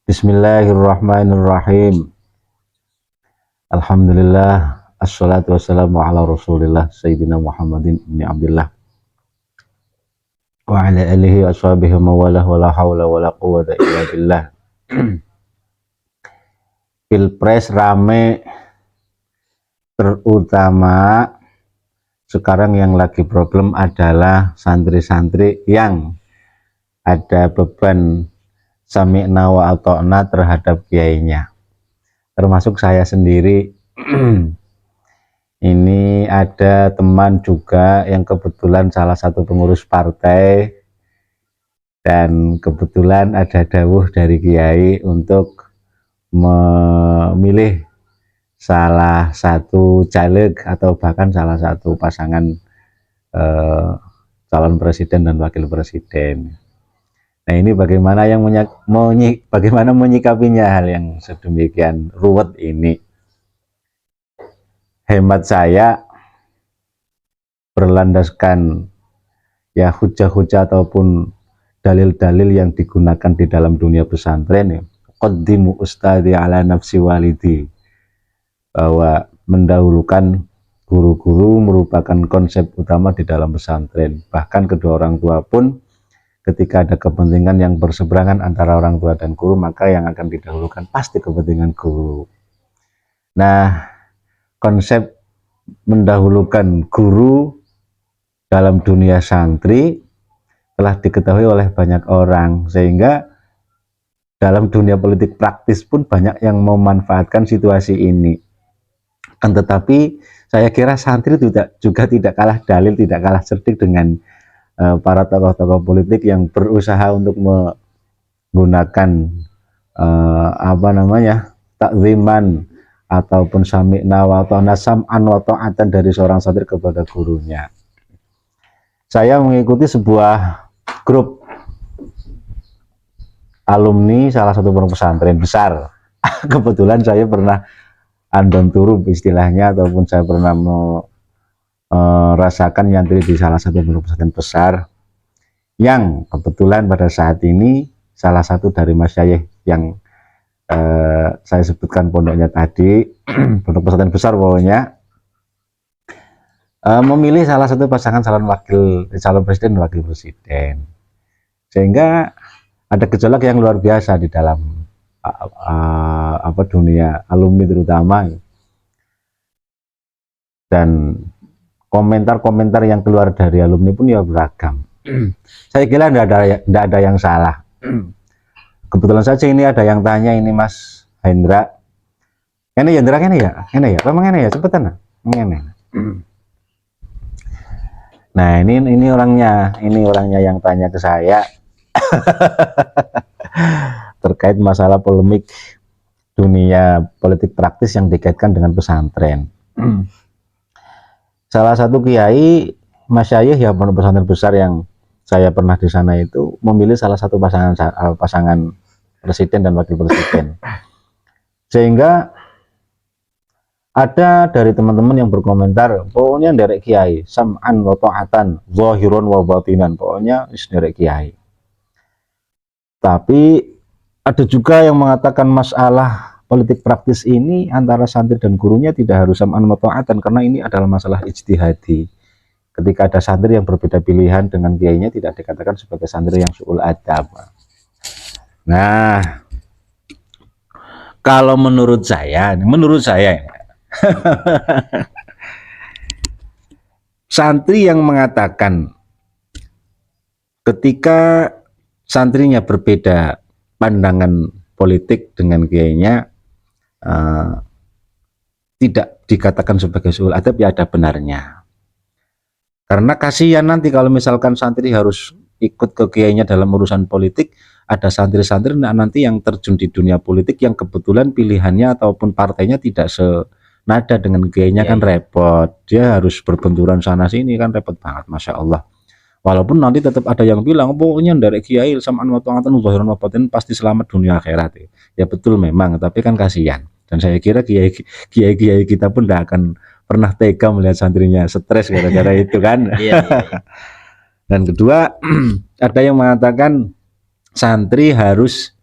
Bismillahirrahmanirrahim. Alhamdulillah, assalatu wassalamu ala rasulillah Sayyidina Muhammadin ibn Abdullah wa ala alihi wa ashabihi mawalah wa la hawla wa la quwwata illa billah. Pilpres rame, terutama sekarang yang lagi problem adalah santri-santri yang ada beban sami'na wa ata'na terhadap kiainya, termasuk saya sendiri. Ini ada teman juga yang kebetulan salah satu pengurus partai, dan kebetulan ada dawuh dari kiai untuk memilih salah satu caleg atau bahkan salah satu pasangan calon presiden dan wakil presiden. Nah, ini bagaimana menyikapinya hal yang sedemikian ruwet ini? Hemat saya, berlandaskan ya hujah-hujah ataupun dalil-dalil yang digunakan di dalam dunia pesantren ya. Qaddimu ustadi ala nafsi walidi, bahwa mendahulukan guru-guru merupakan konsep utama di dalam pesantren. Bahkan kedua orang tua pun ketika ada kepentingan yang berseberangan antara orang tua dan guru, maka yang akan didahulukan pasti kepentingan guru. Nah, konsep mendahulukan guru dalam dunia santri telah diketahui oleh banyak orang, sehingga dalam dunia politik praktis pun banyak yang memanfaatkan situasi ini. Kan tetapi saya kira santri juga tidak kalah dalil, tidak kalah cerdik dengan para tokoh-tokoh politik yang berusaha untuk menggunakan takziman ataupun sami'na wa ta'na, sam'an wa ta'atan dari seorang santri kepada gurunya. Saya mengikuti sebuah grup alumni salah satu pondok pesantren besar. Kebetulan saya pernah andon turu istilahnya, ataupun saya pernah rasakan nyantri di salah satu pondok pesantren besar, yang kebetulan pada saat ini salah satu dari masyayikh yang saya sebutkan pondoknya tadi, pondok pesantren besar pokoknya, memilih salah satu pasangan calon presiden dan wakil presiden, sehingga ada gejolak yang luar biasa di dalam dunia alumni terutama, dan komentar-komentar yang keluar dari alumni pun ya beragam. Saya kira tidak ada yang salah. Kebetulan saja ini ada yang tanya, ini Mas Hendra, ini Hendra ini ya, memang ini ya, cepetan ini. Nah, ini orangnya yang tanya ke saya terkait masalah polemik dunia politik praktis yang dikaitkan dengan pesantren. Salah satu kiai masyayikh ya pondok pesantren besar yang saya pernah di sana itu memilih salah satu pasangan presiden dan wakil presiden, sehingga ada dari teman-teman yang berkomentar, pokoknya derek kiai sam'an wa ta'atan zahiran wa batinan, pokoknya derek kiai. Tapi ada juga yang mengatakan masalah politik praktis ini antara santri dan gurunya tidak harus sam'an wa ta'atan, karena ini adalah masalah ijtihadi. Ketika ada santri yang berbeda pilihan dengan kiainya, tidak dikatakan sebagai santri yang su'ul adab. Nah, kalau menurut saya santri yang mengatakan ketika santrinya berbeda pandangan politik dengan kiainya, tidak dikatakan sebagai su'ul adab, ya ada benarnya. Karena kasihan nanti kalau misalkan santri harus ikut ke kiainya dalam urusan politik, ada santri-santri nanti yang terjun di dunia politik yang kebetulan pilihannya ataupun partainya tidak senada dengan kiainya, kan repot. Dia harus berbenturan sana sini, kan repot banget, Masya Allah. Walaupun nanti tetap ada yang bilang pokoknya dari kiai sam'an wa ta'atan zahiran wa batinan pasti selamat dunia akhirat. Ya betul memang, tapi kan kasihan. Dan saya kira kiai kita pun tidak akan pernah tega melihat santrinya stres gara-gara itu kan. Dan kedua, ada yang mengatakan santri harus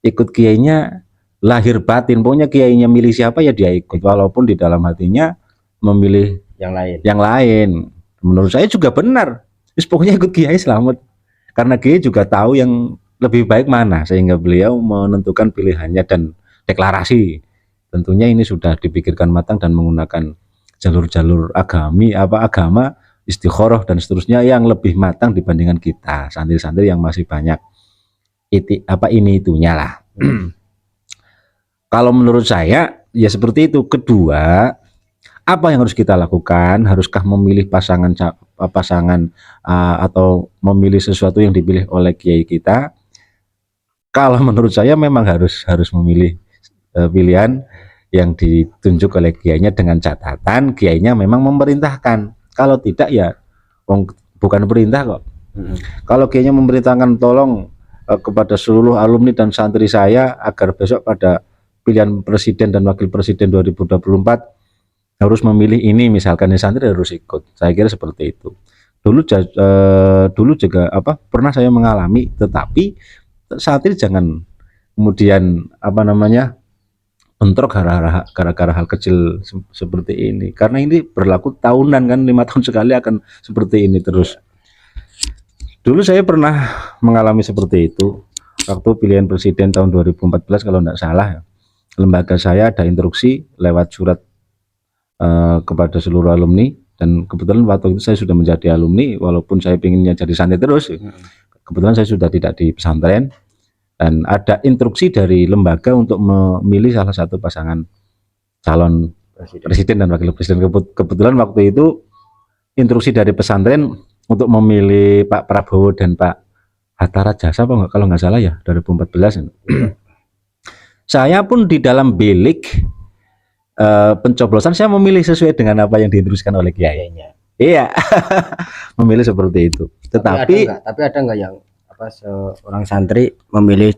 ikut kiainya lahir batin, pokoknya kiainya milih siapa ya dia ikut, walaupun di dalam hatinya memilih yang lain. Menurut saya juga benar. Terus pokoknya ikut kiai selamat, karena kiai juga tahu yang lebih baik mana, sehingga beliau menentukan pilihannya dan deklarasi. Tentunya ini sudah dipikirkan matang dan menggunakan jalur-jalur agama, istikharah dan seterusnya yang lebih matang dibandingkan kita santri-santri yang masih banyak ini itunya lah. Kalau menurut saya ya seperti itu. Kedua, apa yang harus kita lakukan? Haruskah memilih pasangan atau memilih sesuatu yang dipilih oleh kiai kita? Kalau menurut saya memang harus memilih pilihan yang ditunjuk oleh kiainya, dengan catatan kiainya memang memerintahkan. Kalau tidak ya bukan perintah kok. Kalau kiainya memerintahkan tolong kepada seluruh alumni dan santri saya agar besok pada pilihan presiden dan wakil presiden 2024 harus memilih ini, misalkan santri harus ikut. Saya kira seperti itu. Dulu juga pernah saya mengalami, tetapi santri jangan kemudian bentrok gara-gara hal kecil seperti ini, karena ini berlaku tahunan kan, 5 tahun sekali akan seperti ini terus. Dulu saya pernah mengalami seperti itu waktu pilihan presiden tahun 2014 kalau tidak salah. Lembaga saya ada instruksi lewat surat kepada seluruh alumni, dan kebetulan waktu itu saya sudah menjadi alumni walaupun saya pinginnya jadi santri terus. Kebetulan saya sudah tidak di pesantren, dan ada instruksi dari lembaga untuk memilih salah satu pasangan calon presiden dan wakil presiden. Kebetulan waktu itu instruksi dari pesantren untuk memilih Pak Prabowo dan Pak Hatta Rajasa kalau nggak salah ya, 2014. Saya pun di dalam bilik pencoblosan saya memilih sesuai dengan apa yang diinstruksikan oleh kiainya. Iya, memilih seperti itu. Tetapi ada nggak yang seorang santri memilih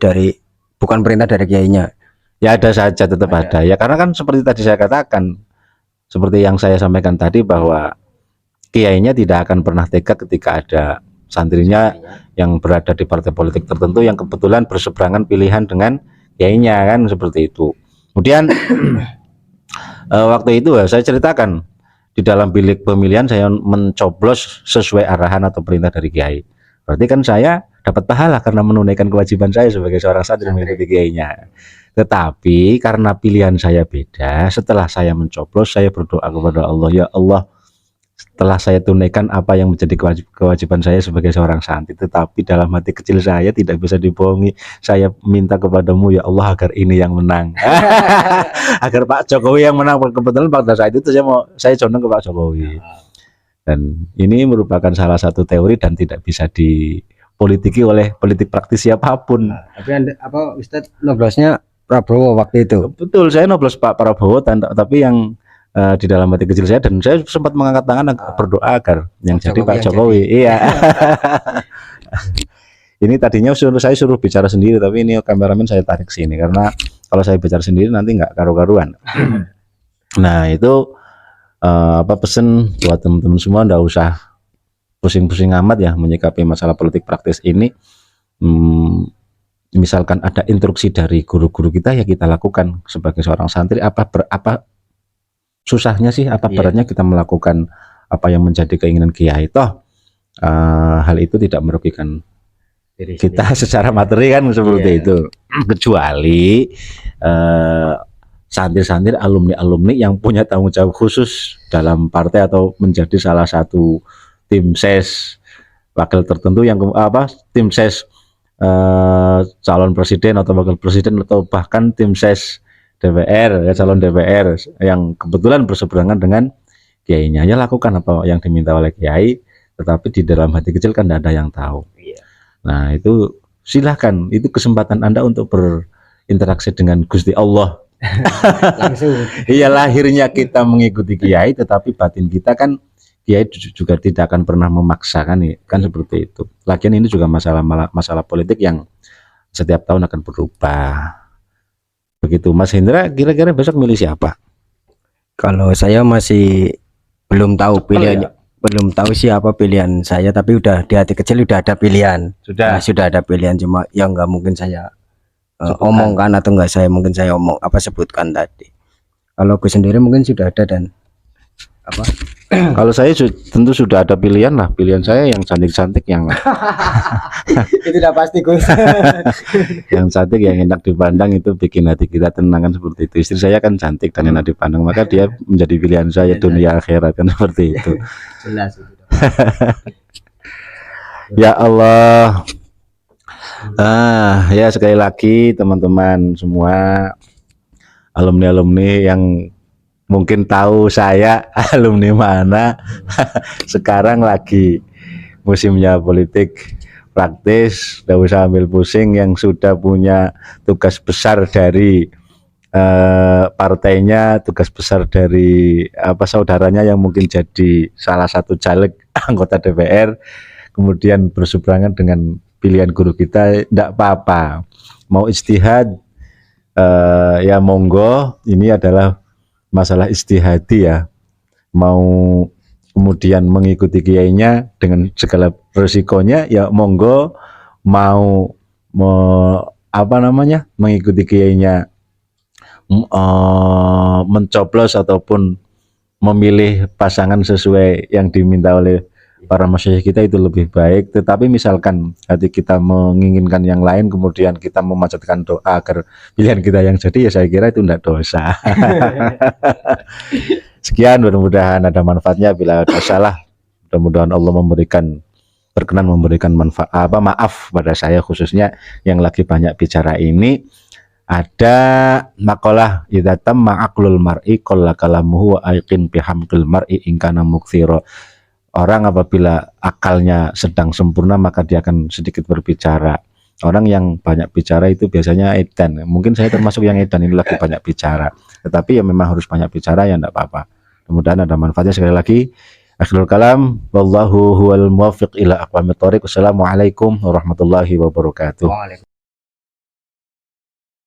bukan perintah dari kiainya? Ya ada saja, tetap ada. Ya karena kan seperti tadi saya katakan, seperti yang saya sampaikan tadi, bahwa kiainya tidak akan pernah tega ketika ada santrinya yang berada di partai politik tertentu yang kebetulan berseberangan pilihan dengan kiainya, kan seperti itu. Kemudian waktu itu saya ceritakan di dalam bilik pemilihan saya mencoblos sesuai arahan atau perintah dari kiai. Berarti kan saya dapat pahala karena menunaikan kewajiban saya sebagai seorang santri mengikuti kiainya. Tetapi karena pilihan saya beda, setelah saya mencoblos saya berdoa kepada Allah, ya Allah, setelah saya tunaikan apa yang menjadi kewajiban saya sebagai seorang santri, tetapi dalam hati kecil saya tidak bisa dibohongi, saya minta kepadamu ya Allah agar ini yang menang. Agar Pak Jokowi yang menang. Kebetulan pada saat itu saya condong ke Pak Jokowi. Dan ini merupakan salah satu teori dan tidak bisa dipolitiki oleh politik praktis siapapun. Tapi Ustadz noblosnya Prabowo waktu itu? Betul, saya noblos Pak Prabowo, tapi yang di dalam hati kecil saya, dan saya sempat mengangkat tangan berdoa agar yang jadi Pak Jokowi. Iya. Ini tadinya saya suruh bicara sendiri, tapi ini kameramen saya tarik sini karena kalau saya bicara sendiri nanti nggak karu-karuan. Nah itu pesen buat teman-teman semua, nggak usah pusing-pusing amat ya menyikapi masalah politik praktis ini. Misalkan ada instruksi dari guru-guru kita, ya kita lakukan sebagai seorang santri. Apa susahnya sih, apa beratnya kita melakukan apa yang menjadi keinginan kiai? Toh hal itu tidak merugikan kita secara materi kan, seperti itu. Kecuali santri-santri, alumni-alumni yang punya tanggung jawab khusus dalam partai atau menjadi salah satu tim ses wakil tertentu yang tim ses calon presiden atau wakil presiden, atau bahkan tim ses DPR, ya calon DPR yang kebetulan berseberangan dengan kiainya, ya lakukan apa yang diminta oleh kiai, tetapi di dalam hati kecil kan tidak ada yang tahu. Nah itu silahkan, itu kesempatan Anda untuk berinteraksi dengan Gusti Allah. Langsung. Iya, lahirnya kita mengikuti kiai, tetapi batin kita kan kiai juga tidak akan pernah memaksakan, kan seperti itu. Lagian ini juga masalah politik yang setiap tahun akan berubah. Begitu Mas Hendra, kira-kira besok milih siapa? Kalau saya masih belum tahu pilihannya, belum tahu siapa pilihan saya, tapi udah di hati kecil udah ada pilihan. Sudah ada pilihan, cuma yang nggak mungkin saya omongkan atau enggak mungkin saya omong apa sebutkan tadi. Kalau Gus sendiri mungkin sudah ada dan apa? Kalau saya tentu sudah ada pilihan lah. Pilihan saya yang cantik-cantik, yang Itu udah pasti Gus. yang cantik, yang enak dipandang, itu bikin hati kita tenang kan, seperti itu. Istri saya kan cantik dan enak dipandang, maka dia menjadi pilihan saya dunia akhirat kan, seperti itu. Jelas itu. Ya Allah. Ya sekali lagi teman-teman semua, alumni-alumni yang mungkin tahu saya alumni mana, sekarang lagi musimnya politik praktis, tidak usah ambil pusing. Yang sudah punya tugas besar dari partainya, tugas besar dari saudaranya yang mungkin jadi salah satu caleg anggota DPR, kemudian berseberangan dengan pilihan guru kita, tidak apa-apa. Mau ijtihad ya monggo, ini adalah masalah istihadi ya. Mau kemudian mengikuti kiainya dengan segala resikonya ya monggo, mau mengikuti kiainya, mencoblos ataupun memilih pasangan sesuai yang diminta oleh para masyarakat kita, itu lebih baik. Tetapi misalkan hati kita menginginkan yang lain, kemudian kita memanjatkan doa agar pilihan kita yang jadi, ya saya kira itu tidak dosa. Sekian, mudah-mudahan ada manfaatnya. Bila ada salah, mudah-mudahan Allah berkenan memberikan maaf pada saya, khususnya yang lagi banyak bicara ini. Ada makalah idza tamma aqlul mar'i qalla kalamuhu wa aiqin bihamqil mar'i in kana muktsira. Orang apabila akalnya sedang sempurna, maka dia akan sedikit berbicara. Orang yang banyak bicara itu biasanya edan. Mungkin saya termasuk yang edan, ini lagi banyak bicara. Tetapi ya memang harus banyak bicara, ya enggak apa-apa. Mudah-mudahan ada manfaatnya. Sekali lagi, akhirul kalam, wallahu huwal muwaffiq ila aqwamit thoriq. Wassalamualaikum warahmatullahi wabarakatuh.